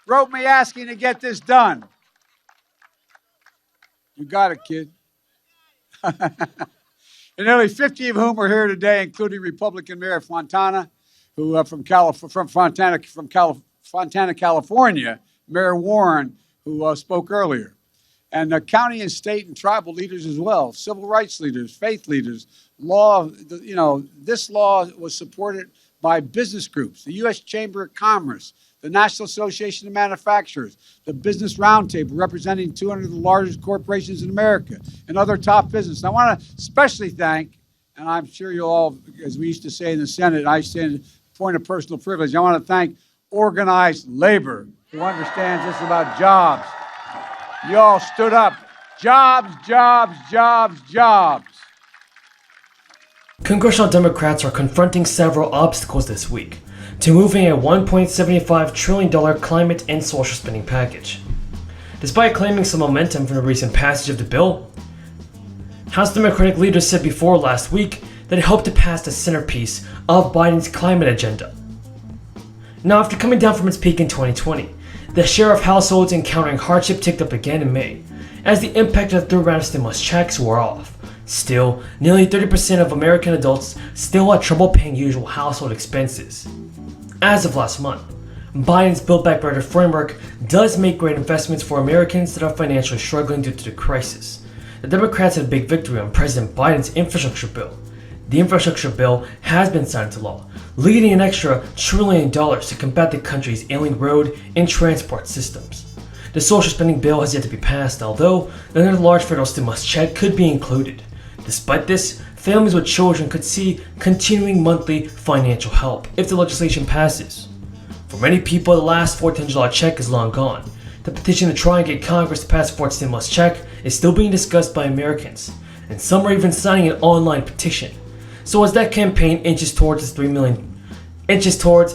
wrote me asking to get this done. You got it, kid. And nearly 50 of whom are here today, including Republican Mayor Fontana, who from Fontana, California, Mayor Warren, who spoke earlier, and county and state and tribal leaders as well, civil rights leaders, faith leaders, law. This law was supported by business groups, the U.S. Chamber of Commerce, the National Association of Manufacturers, the Business Roundtable, representing 200 of the largest corporations in America, and other top business. I want to especially thank, and I'm sure you'll all, as we used to say in the Senate, I say in point of personal privilege, I want to thank organized labor, who understands this about jobs. You all stood up. Jobs, jobs, jobs, jobs. Congressional Democrats are confronting several obstacles this week to moving a $1.75 trillion climate and social spending package. Despite claiming some momentum from the recent passage of the bill, House Democratic leaders said before last week that it hoped to pass the centerpiece of Biden's climate agenda. Now, after coming down from its peak in 2020, the share of households encountering hardship ticked up again in May, as the impact of the third round of stimulus checks wore off. Still, nearly 30% of American adults still had trouble paying usual household expenses. As of last month, Biden's Build Back Better framework does make great investments for Americans that are financially struggling due to the crisis. The Democrats had a big victory on President Biden's infrastructure bill. The infrastructure bill has been signed into law, leading an extra $1 trillion to combat the country's ailing road and transport systems. The social spending bill has yet to be passed, although another large federal stimulus check could be included. Despite this, families with children could see continuing monthly financial help if the legislation passes. For many people, the last $1,400 check is long gone. The petition to try and get Congress to pass a fourth stimulus check is still being discussed by Americans, and some are even signing an online petition. So as that campaign inches towards its 3 million benchmark,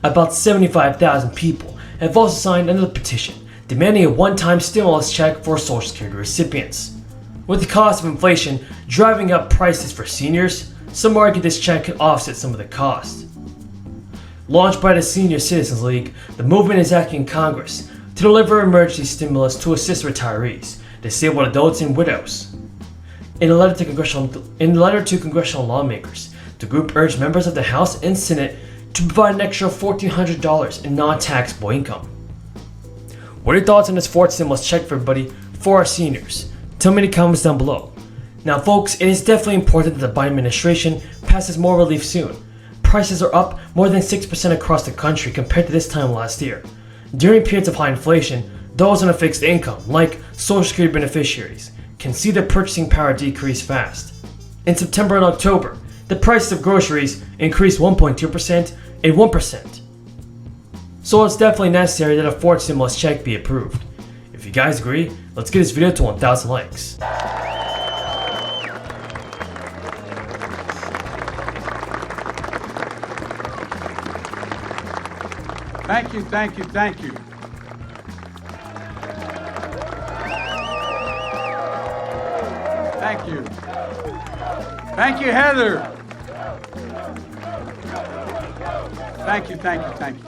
about 75,000 people have also signed another petition demanding a one-time stimulus check for Social Security recipients. With the cost of inflation driving up prices for seniors, some argue this check could offset some of the cost. Launched by the Senior Citizens League, the movement is asking Congress to deliver emergency stimulus to assist retirees, disabled adults, and widows. In a letter to congressional lawmakers, the group urged members of the House and Senate to provide an extra $1,400 in non-taxable income. What are your thoughts on this fourth stimulus check for everybody, for our seniors? Tell me in the comments down below. Now folks, it is definitely important that the Biden administration passes more relief soon. Prices are up more than 6% across the country compared to this time last year. During periods of high inflation, those on a fixed income, like Social Security beneficiaries, can see their purchasing power decrease fast. In September and October, the prices of groceries increased 1.2% and 1%. So it's definitely necessary that a fourth stimulus check be approved. If you guys agree, let's get this video to 1,000 likes. Thank you, thank you, thank you. Thank you. Thank you, Heather. Thank you, thank you, thank you.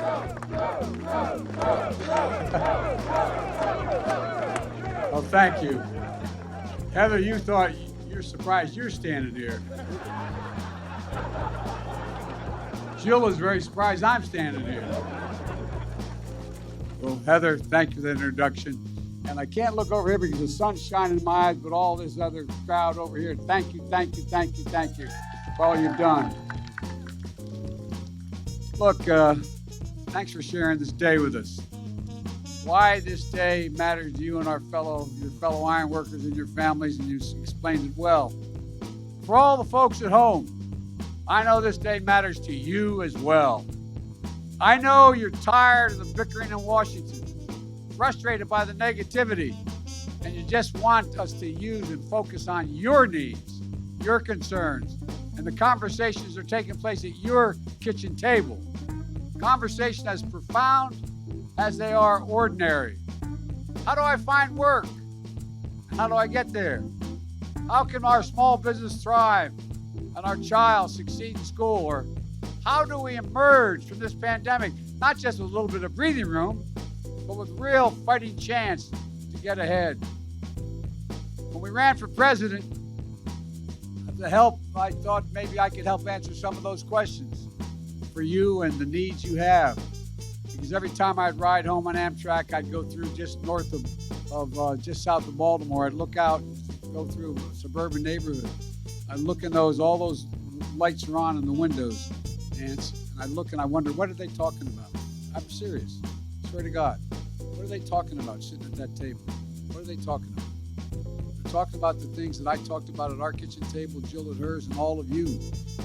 Oh, thank you. Heather, you thought you're surprised you're standing here. Jill is very surprised I'm standing here. Well, Heather, thank you for the introduction. And I can't look over here because the sun's shining in my eyes, but all this other crowd over here, thank you, thank you, thank you, thank you for all you've done. Look, thanks for sharing this day with us. Why this day matters to you and your fellow iron workers and your families, and you explained it well. For all the folks at home, I know this day matters to you as well. I know you're tired of the bickering in Washington, frustrated by the negativity, and you just want us to use and focus on your needs, your concerns, and the conversations are taking place at your kitchen table. Conversation as profound as they are ordinary. How do I find work? How do I get there? How can our small business thrive and our child succeed in school? Or how do we emerge from this pandemic not just with a little bit of breathing room, but with real fighting chance to get ahead. When we ran for president, I thought maybe I could help answer some of those questions for you and the needs you have. Because every time I'd ride home on Amtrak, I'd go through just north of just south of Baltimore. I'd look out, go through a suburban neighborhood. I'd look in all those lights are on in the windows, and I'd look and I wonder, what are they talking about? I'm serious, I swear to God. What are they talking about sitting at that table? What are they talking about? They're talking about the things that I talked about at our kitchen table, Jill at hers, and all of you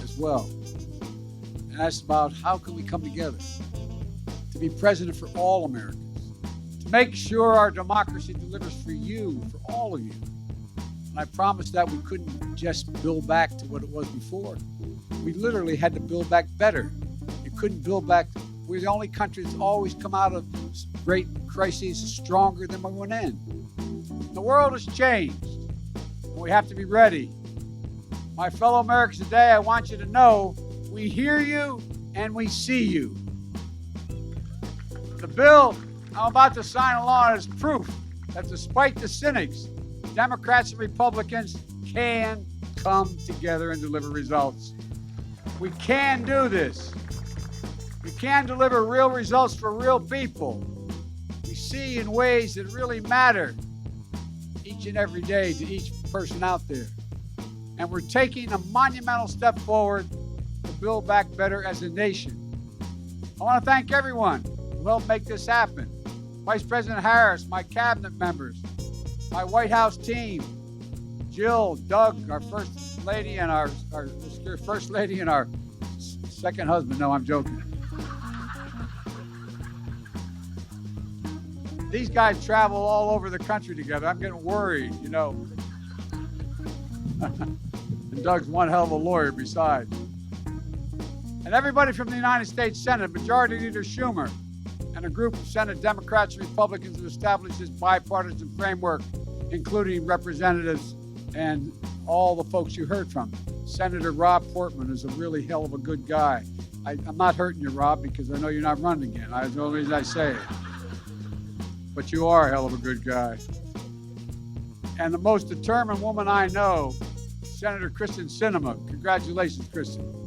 as well. And that's about how can we come together to be president for all Americans, to make sure our democracy delivers for you, for all of you. And I promised that we couldn't just build back to what it was before. We literally had to build back better. You couldn't build back. We're the only country that's always come out of great crises stronger than we went in. The world has changed, and we have to be ready. My fellow Americans today, I want you to know we hear you and we see you. The bill I'm about to sign along is proof that despite the cynics, Democrats and Republicans can come together and deliver results. We can do this. We can deliver real results for real people. We see in ways that really matter each and every day to each person out there. And we're taking a monumental step forward to build back better as a nation. I want to thank everyone who helped make this happen. Vice President Harris, my cabinet members, my White House team, Jill, Doug, our first lady and our first lady and our second husband. No, I'm joking. These guys travel all over the country together. I'm getting worried, you know. And Doug's one hell of a lawyer besides. And everybody from the United States Senate, Majority Leader Schumer, and a group of Senate Democrats and Republicans that established this bipartisan framework, including representatives and all the folks you heard from. Senator Rob Portman is a really hell of a good guy. I'm not hurting you, Rob, because I know you're not running again. That's the only reason I say it. But you are a hell of a good guy. And the most determined woman I know, Senator Kristen Sinema. Congratulations, Kristen.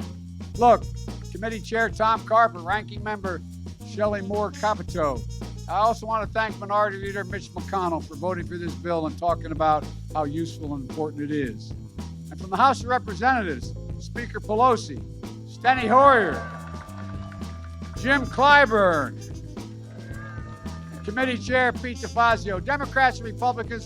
Look, Committee Chair Tom Carper, Ranking Member Shelley Moore Capito. I also want to thank Minority Leader Mitch McConnell for voting for this bill and talking about how useful and important it is. And from the House of Representatives, Speaker Pelosi, Steny Hoyer, Jim Clyburn, Committee Chair Pete DeFazio, Democrats and Republicans,